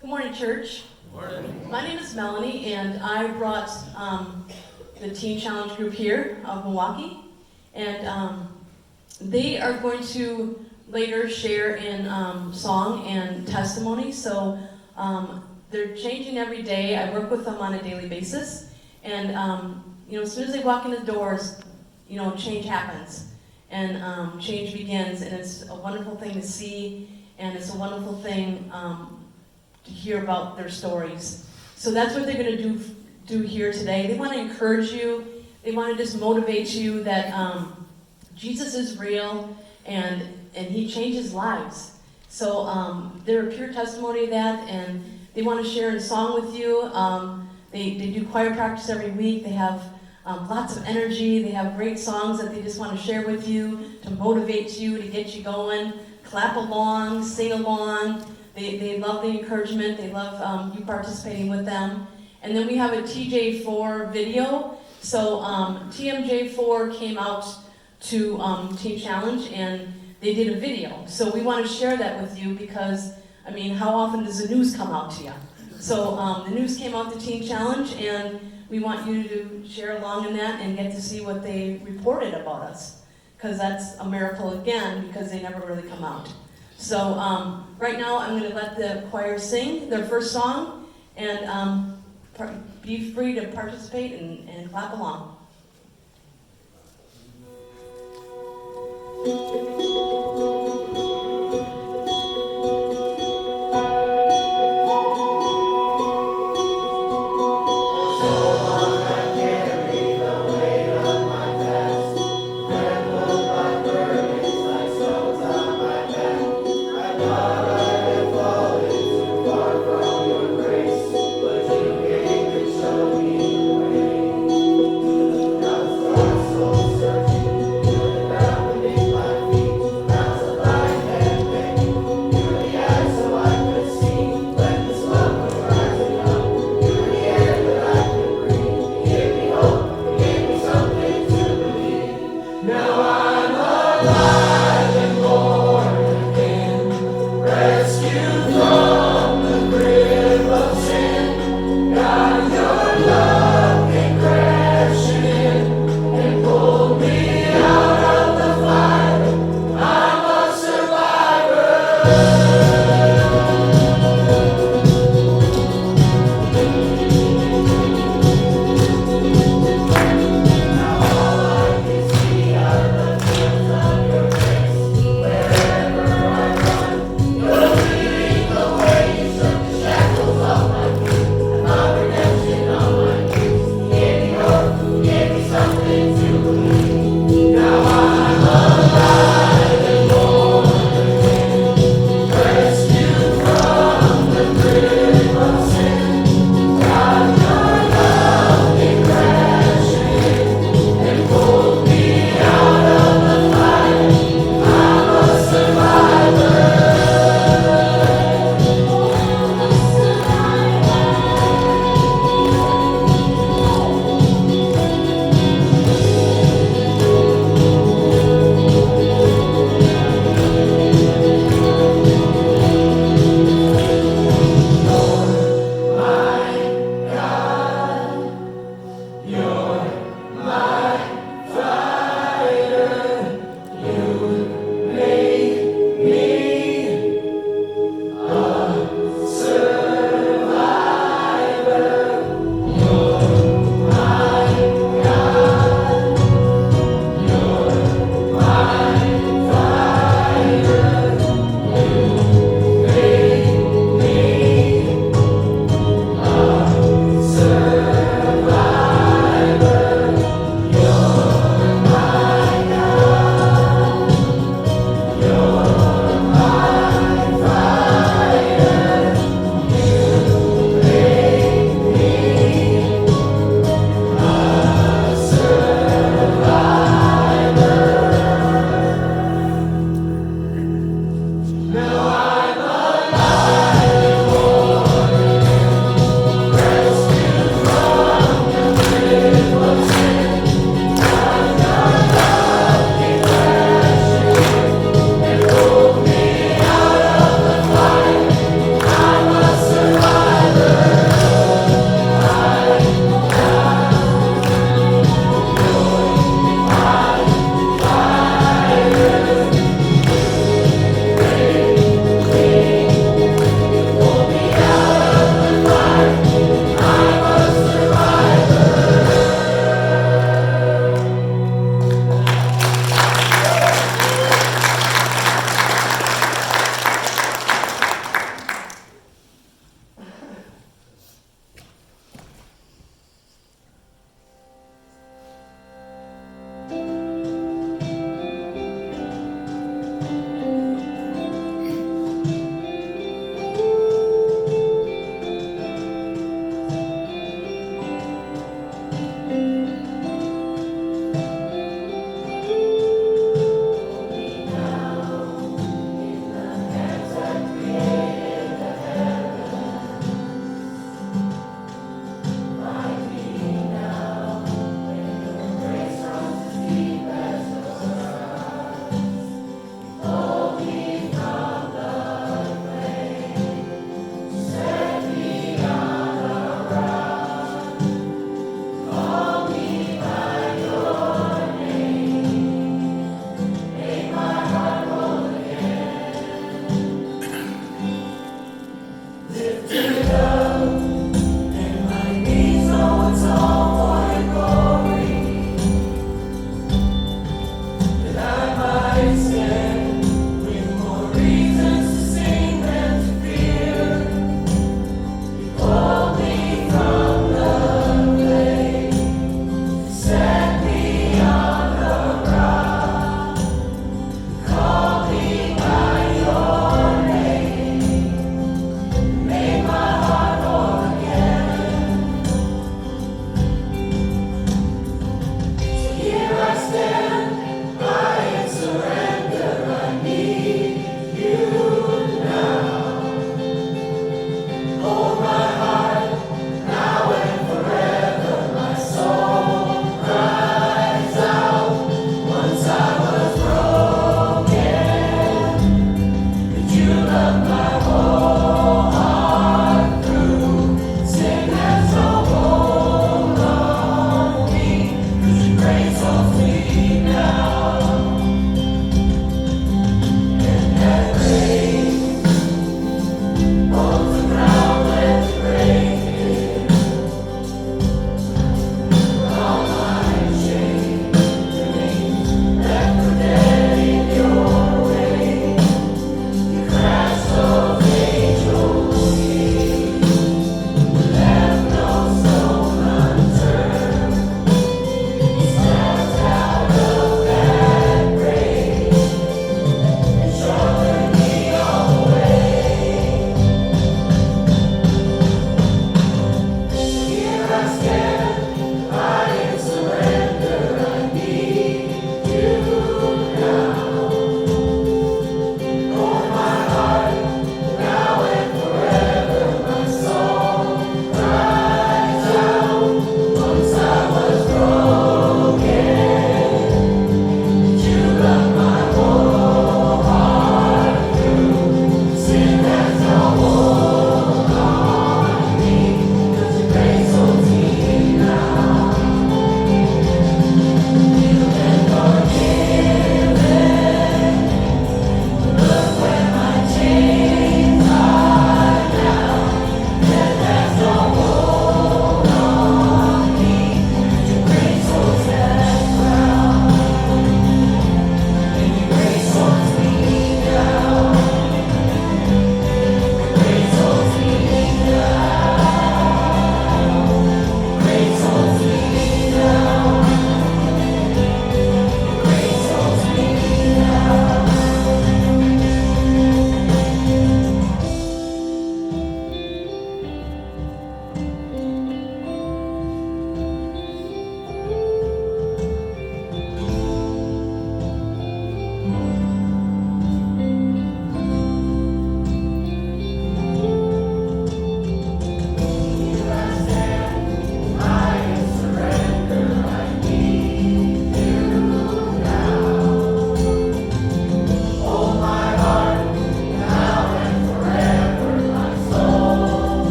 Good morning, church. Morning. My name is Melanie, and I brought the Teen Challenge group here of Milwaukee, and they are going to later share in song and testimony. So they're changing every day. I work with them on a daily basis, and as soon as they walk in the doors, change happens, and change begins, and it's a wonderful thing to see, and it's a wonderful thing to hear about their stories. So that's what they're going to do here today. They want to encourage you. They want to just motivate you that Jesus is real and He changes lives. So they're a pure testimony of that, and they want to share a song with you. They do choir practice every week. They have lots of energy. They have great songs that they just want to share with you to motivate you, to get you going. Clap along, sing along. They love the encouragement. They love you participating with them. And then we have a TJ4 video. So TMJ4 came out to Teen Challenge, and they did a video. So we want to share that with you because, how often does the news come out to you? So the news came out to Teen Challenge, and we want you to share along in that and get to see what they reported about us. Because that's a miracle again, because they never really come out. So right now I'm going to let the choir sing their first song, and be free to participate and clap along.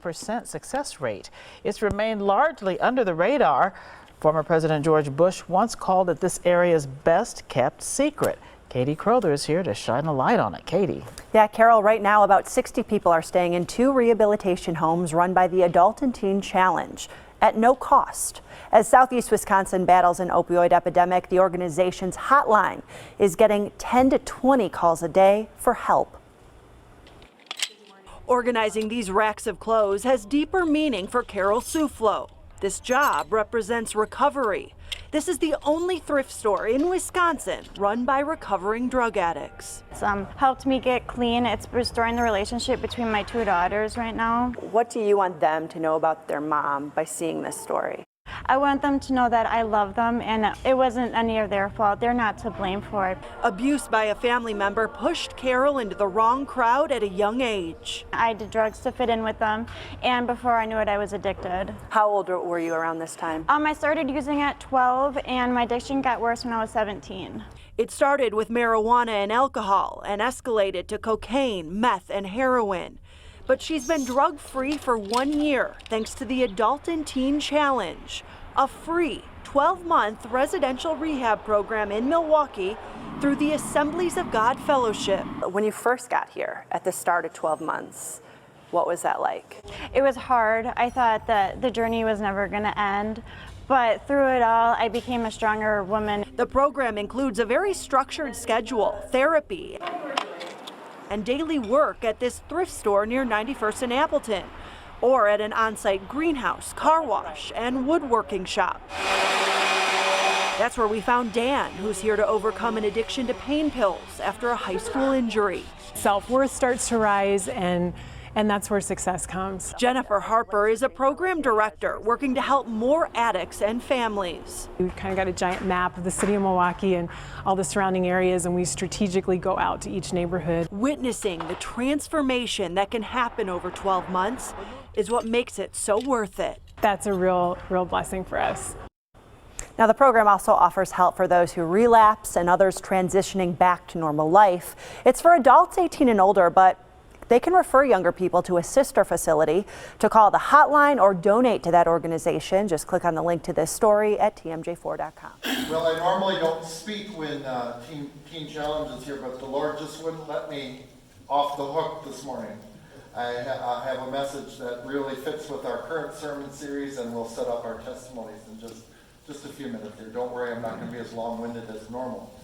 80% success rate. It's remained largely under the radar. Former President George Bush once called it this area's best kept secret. Katie Crowther is here to shine a light on it. Katie. Yeah, Carol, right now about 60 people are staying in 2 rehabilitation homes run by the Adult and Teen Challenge at no cost. As Southeast Wisconsin battles an opioid epidemic, the organization's hotline is getting 10 to 20 calls a day for help. Organizing these racks of clothes has deeper meaning for Carol Suflo. This job represents recovery. This is the only thrift store in Wisconsin run by recovering drug addicts. It's helped me get clean. It's restoring the relationship between my 2 daughters right now. What do you want them to know about their mom by seeing this story? I want them to know that I love them and it wasn't any of their fault. They're not to blame for it. Abuse by a family member pushed Carol into the wrong crowd at a young age. I did drugs to fit in with them, and before I knew it, I was addicted. How old were you around this time? I started using at 12, and my addiction got worse when I was 17. It started with marijuana and alcohol and escalated to cocaine, meth, and heroin. But she's been drug-free for 1 year thanks to the Adult and Teen Challenge, a free 12-month residential rehab program in Milwaukee through the Assemblies of God Fellowship. When you first got here at the start of 12 months, what was that like? It was hard. I thought that the journey was never going to end. But through it all, I became a stronger woman. The program includes a very structured schedule, therapy, and daily work at this thrift store near 91st and Appleton, or at an on-site greenhouse, car wash, and woodworking shop. That's where we found Dan, who's here to overcome an addiction to pain pills after a high school injury. Self-worth starts to rise, and that's where success comes. Jennifer Harper is a program director working to help more addicts and families. We've kind of got a giant map of the city of Milwaukee and all the surrounding areas, and we strategically go out to each neighborhood. Witnessing the transformation that can happen over 12 months is what makes it so worth it. That's a real blessing for us. Now, the program also offers help for those who relapse and others transitioning back to normal life. It's for adults 18 and older, but they can refer younger people to a sister facility. To call the hotline or donate to that organization, just click on the link to this story at tmj4.com. Well, I normally don't speak when Teen Challenge is here, but the Lord just wouldn't let me off the hook this morning. I have a message that really fits with our current sermon series, and we'll set up our testimonies in just a few minutes here. Don't worry, I'm not going to be as long-winded as normal.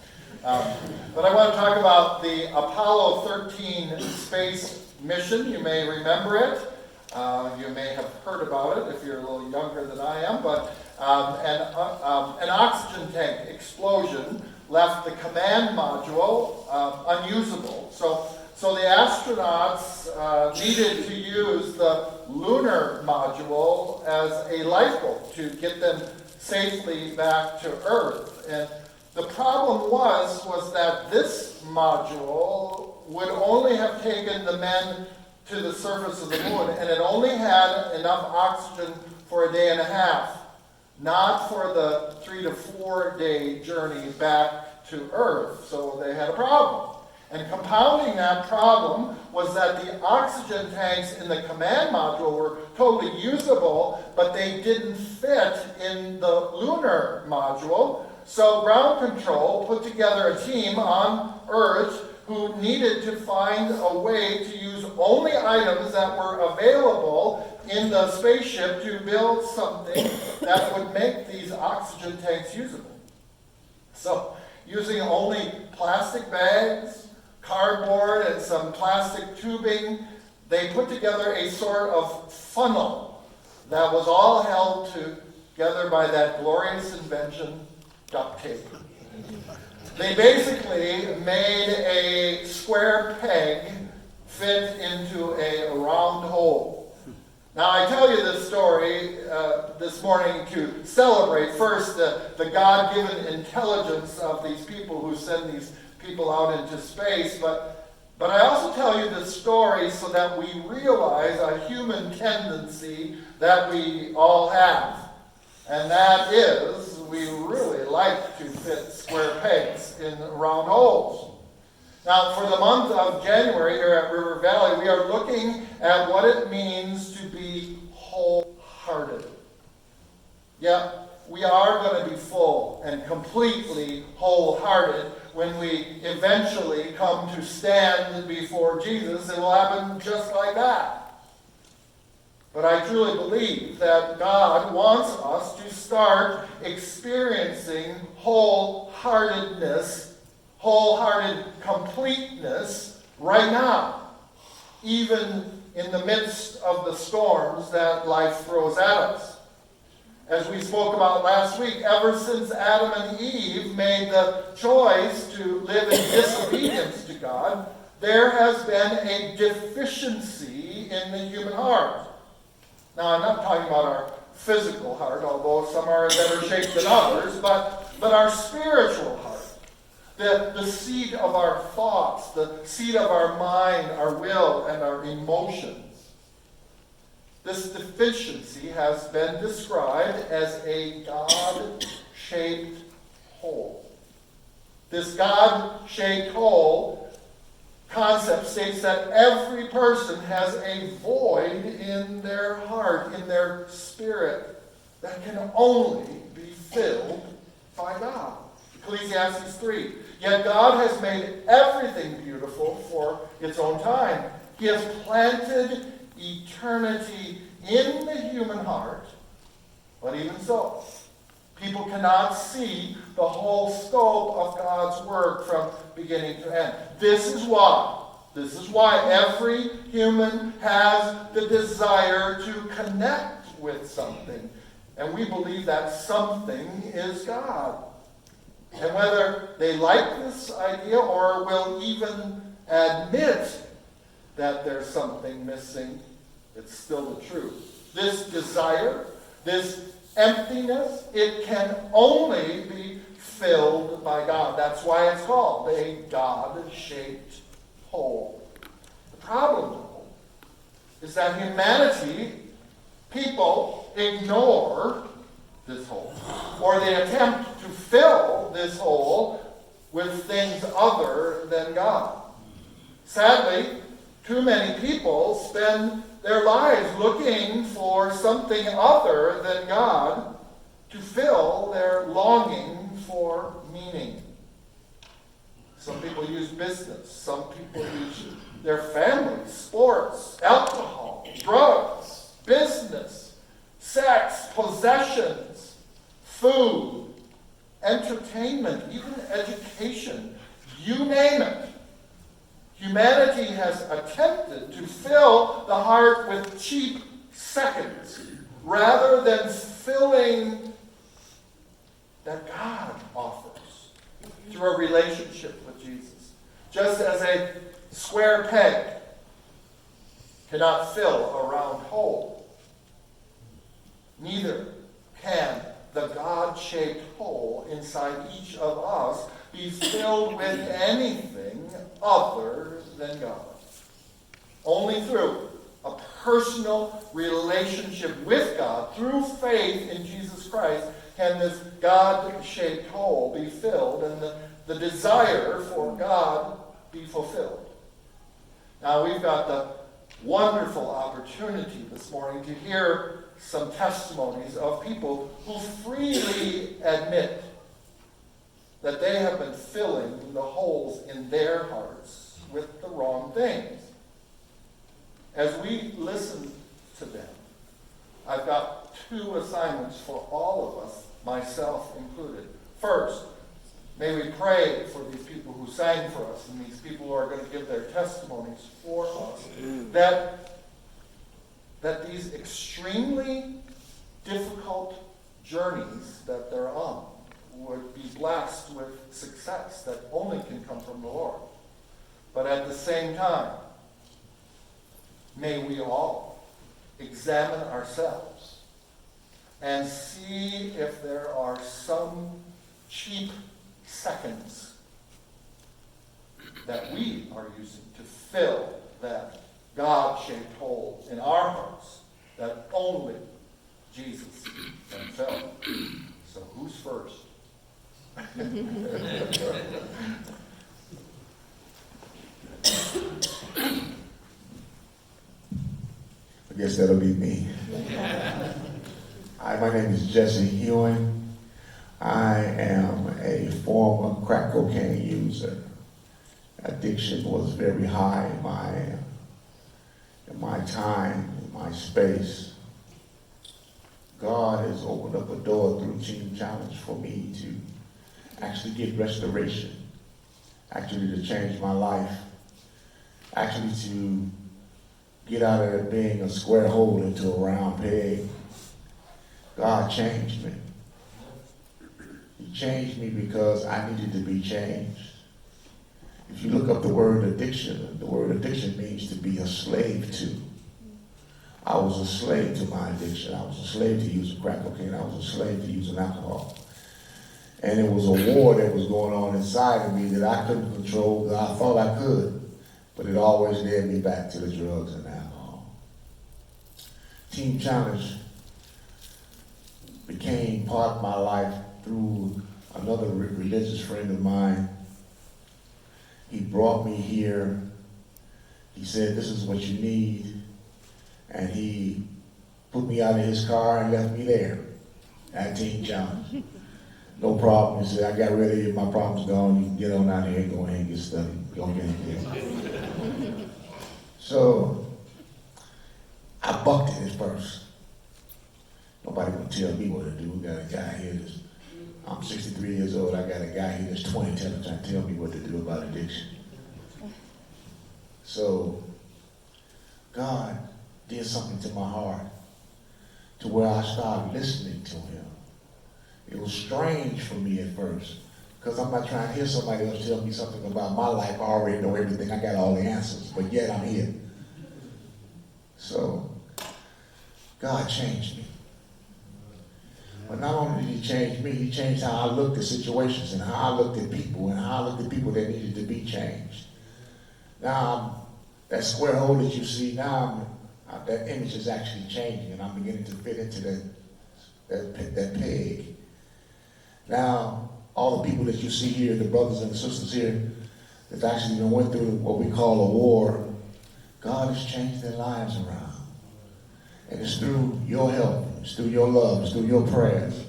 But I want to talk about the Apollo 13 space mission. You may remember it. You may have heard about it if you're a little younger than I am. But an oxygen tank explosion left the command module unusable. So the astronauts needed to use the lunar module as a lifeboat to get them safely back to Earth. And the problem was that this module would only have taken the men to the surface of the moon, and it only had enough oxygen for a day and a half, not for the 3 to 4 day journey back to Earth. So they had a problem. And compounding that problem was that the oxygen tanks in the command module were totally usable, but they didn't fit in the lunar module. So ground control put together a team on Earth who needed to find a way to use only items that were available in the spaceship to build something that would make these oxygen tanks usable. So using only plastic bags, cardboard, and some plastic tubing, they put together a sort of funnel that was all held together by that glorious invention, duct tape. They basically made a square peg fit into a round hole. Now, I tell you this story this morning to celebrate first the God-given intelligence of these people who send these people out into space, but I also tell you this story so that we realize a human tendency that we all have, and that is we really like to fit square pegs in round holes. Now, for the month of January here at River Valley, we are looking at what it means to be wholehearted. Yeah, we are going to be full and completely wholehearted when we eventually come to stand before Jesus. It will happen just like that. But I truly believe that God wants us to start experiencing wholeheartedness, wholehearted completeness right now, even in the midst of the storms that life throws at us. As we spoke about last week, ever since Adam and Eve made the choice to live in disobedience to God, there has been a deficiency in the human heart. Now, I'm not talking about our physical heart, although some are in better shape than others, but our spiritual heart, the seat of our thoughts, the seat of our mind, our will, and our emotions. This deficiency has been described as a God-shaped hole. This God-shaped hole concept states that every person has a void in their heart, in their spirit, that can only be filled by God. Ecclesiastes 3. Yet God has made everything beautiful for its own time. He has planted eternity in the human heart, but even so, people cannot see the whole scope of God's work from beginning to end. This is why every human has the desire to connect with something. And we believe that something is God. And whether they like this idea or will even admit that there's something missing, it's still the truth. This desire, this emptiness, it can only be filled by God. That's why it's called a God-shaped hole. The problem, though, is that humanity, people, ignore this hole, or they attempt to fill this hole with things other than God. Sadly, too many people spend their lives looking for something other than God to fill their longing for meaning. Some people use business. Some people use their families, sports, alcohol, drugs, business, sex, possessions, food, entertainment, even education. You name it. Humanity has attempted to fill the heart with cheap seconds rather than filling that God offers through a relationship with Jesus. Just as a square peg cannot fill a round hole, neither can the God-shaped hole inside each of us be filled with anything other than God. Only through a personal relationship with God, through faith in Jesus Christ, can this God-shaped hole be filled and the desire for God be fulfilled. Now, we've got the wonderful opportunity this morning to hear some testimonies of people who freely admit that they have been filling the holes in their hearts with the wrong things. As we listen to them, I've got two assignments for all of us, myself included. First, may we pray for these people who sang for us and these people who are going to give their testimonies for us, that these extremely difficult journeys that they're on would be blessed with success that only can come from the Lord. But at the same time, may we all examine ourselves and see if there are some cheap seconds that we are using to fill that God-shaped hole in our hearts that only Jesus can fill. So who's first? I guess that'll be me. Hi, my name is Jesse Hewing. I am a former crack cocaine user. Addiction was very high in my time, in my space. God has opened up a door through Teen Challenge for me to actually get restoration, actually to change my life, actually to get out of it being a square hole into a round peg. God changed me. He changed me because I needed to be changed. If you look up the word addiction means to be a slave to. I was a slave to my addiction. I was a slave to using crack cocaine. I was a slave to using alcohol. And it was a war that was going on inside of me that I couldn't control, that I thought I could, but it always led me back to the drugs and alcohol. Teen Challenge became part of my life through another religious friend of mine. He brought me here. He said, this is what you need. And he put me out of his car and left me there at Teen Challenge. No problem. He said, I got rid of you. My problem's gone. You can get on out here and go ahead and get studied. Go get it. So I bucked it at first. Nobody would tell me what to do. We got a guy here that's, I'm 63 years old. I got a guy here that's 20 trying to tell me what to do about addiction. So God did something to my heart to where I started listening to him. It was strange for me at first because I'm not trying to hear somebody else tell me something about my life. I already know everything. I got all the answers, but yet I'm here. So God changed me. But not only did he change me, he changed how I looked at situations and how I looked at people and how I looked at people that needed to be changed. Now, that square hole that you see now, that image is actually changing and I'm beginning to fit into that peg. Now, all the people that you see here, the brothers and the sisters here, that actually went through what we call a war, God has changed their lives around. And it's through your help, it's through your love, it's through your prayers,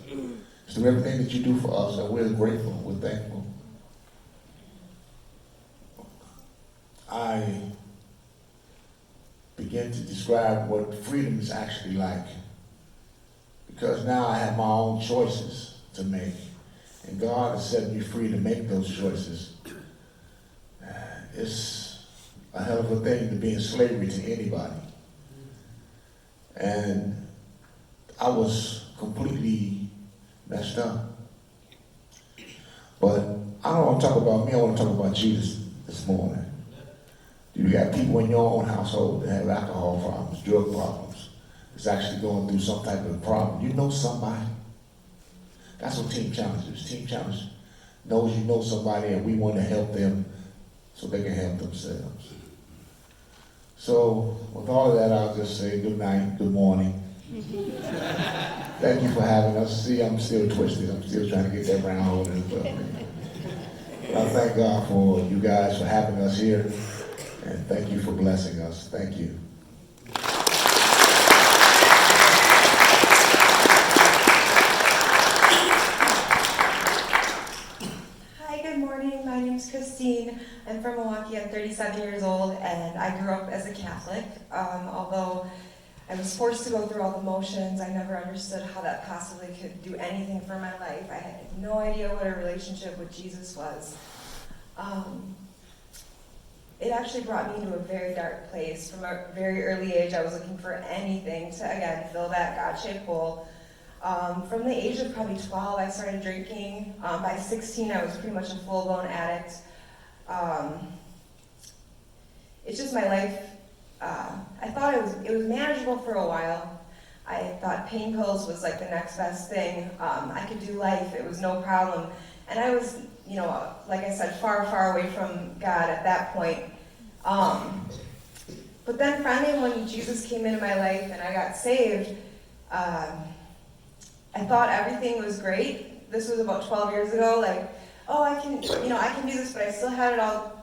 it's through everything that you do for us, and we're grateful, we're thankful. I began to describe what freedom is actually like, because now I have my own choices to make, and God has set me free to make those choices. It's a hell of a thing to be in slavery to anybody. And I was completely messed up. But I don't want to talk about me, I want to talk about Jesus this morning. You got people in your own household that have alcohol problems, drug problems, that's actually going through some type of problem. You know somebody. That's what Teen Challenge is. Teen Challenge knows you know somebody and we want to help them so they can help themselves. So with all of that, I'll just say good night, good morning. Thank you for having us. See, I'm still twisted. I'm still trying to get that round hole in the But I thank God for you guys for having us here. And thank you for blessing us. Thank you. Hi, good morning. My name is Christine. I'm from Milwaukee. I'm 37 years old, and I grew up as a Catholic. Although I was forced to go through all the motions, I never understood how that possibly could do anything for my life. I had no idea what a relationship with Jesus was. It actually brought me to a very dark place. From a very early age, I was looking for anything to, again, fill that God-shaped hole. From the age of probably 12, I started drinking. By 16, I was pretty much a full-blown addict. It's just my life. I thought it was manageable for a while. I thought pain pills was like the next best thing. I could do life. It was no problem. And I was, like I said, far, far away from God at that point. But then finally when Jesus came into my life and I got saved, I thought everything was great. This was about 12 years ago, like, oh, I can do this, but I still had it all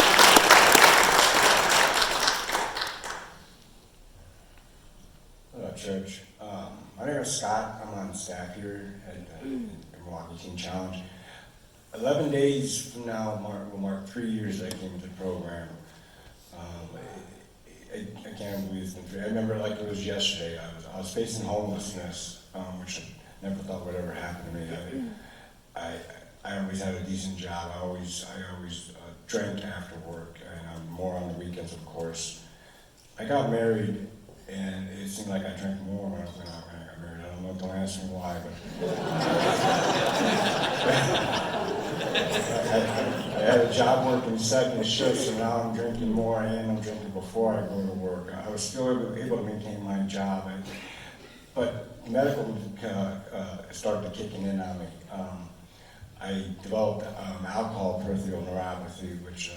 Church. My name is Scott. I'm on staff here at the Milwaukee Teen Challenge. 11 days from now will mark 3 years I came to the program. I can't believe it's been 3. I remember like it was yesterday. I was facing homelessness, which I never thought would ever happen to me. I always had a decent job. I always drank after work, and more on the weekends, of course. I got married, and it seemed like I drank more when I got married. I don't know, don't ask me why, but I had a job working second shift, so now I'm drinking more, and I'm drinking before I go to work. I was still able to maintain my job, but medical started kicking in on me. I developed alcohol peripheral neuropathy, which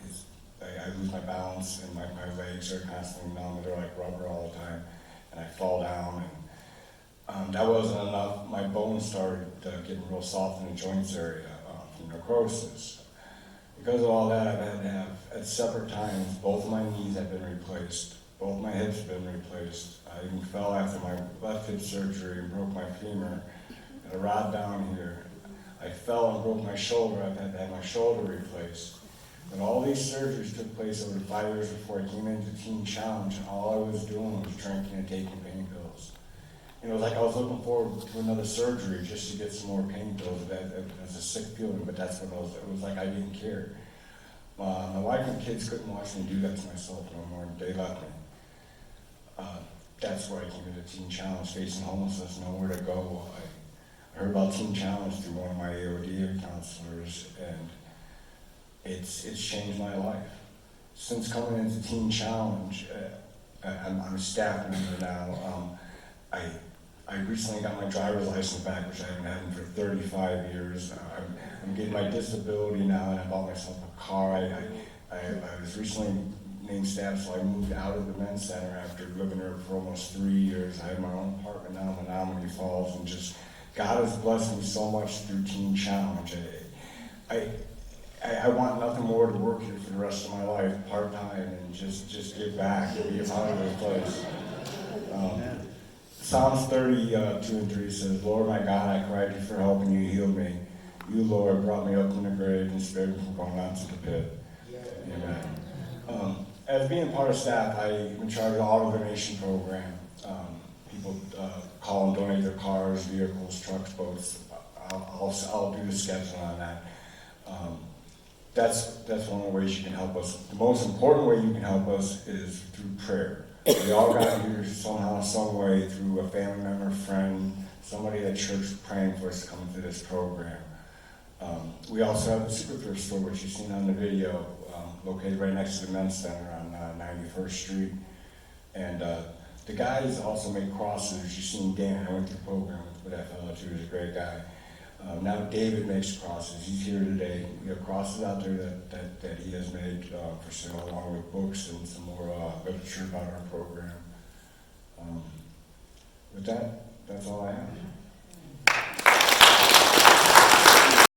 is I lose my balance and my legs are constantly numb. They're like rubber all the time, and I fall down. And that wasn't enough. My bones started getting real soft in the joints area from necrosis. Because of all that, I've had to have, at separate times, both of my knees have been replaced, both my hips have been replaced. I even fell after my left hip surgery and broke my femur. Got a rod down here. I fell and broke my shoulder. I've had to have my shoulder replaced. And all these surgeries took place over 5 years before I came into Teen Challenge, and all I was doing was drinking and taking pain pills. You know, it was like I was looking forward to another surgery just to get some more pain pills. That's a sick feeling, but that's what it was like I didn't care. My wife and kids couldn't watch me do that to myself no more. They left me. That's where I came into Teen Challenge, facing homelessness, nowhere to go. I heard about Teen Challenge through one of my AOD counselors, and it's changed my life. Since coming into Teen Challenge, I'm a staff member now. I recently got my driver's license back, which I haven't had for 35 years. I'm getting my disability now, and I bought myself a car. I was recently named staff, so I moved out of the men's center after living there for almost 3 years. I have my own apartment now in Menominee Falls, and just God has blessed me so much through Teen Challenge. I want nothing more to work here for the rest of my life, part-time, and just give back and be a part of this place. Psalms 32:3 says, Lord my God, I cried to you for help and you healed me. You, Lord, brought me up from the grave and spared me from going on to the pit. Amen. As being part of staff, I'm in charge of the auto donation program. People call and donate their cars, vehicles, trucks, boats. I'll do the scheduling on that. That's one of the ways you can help us. The most important way you can help us is through prayer. We all got here somehow, some way, through a family member, friend, somebody at church praying for us to come into this program. We also have the Secret Thrift store, which you've seen on the video, located right next to the Men's Center on 91st Street. And the guys also make crosses. You've seen Dan. I went through the program with that fellow too. He's a great guy. Now David makes crosses. He's here today. We have crosses out there that he has made for sale, along with books and some more literature about our program. With that, that's all I have.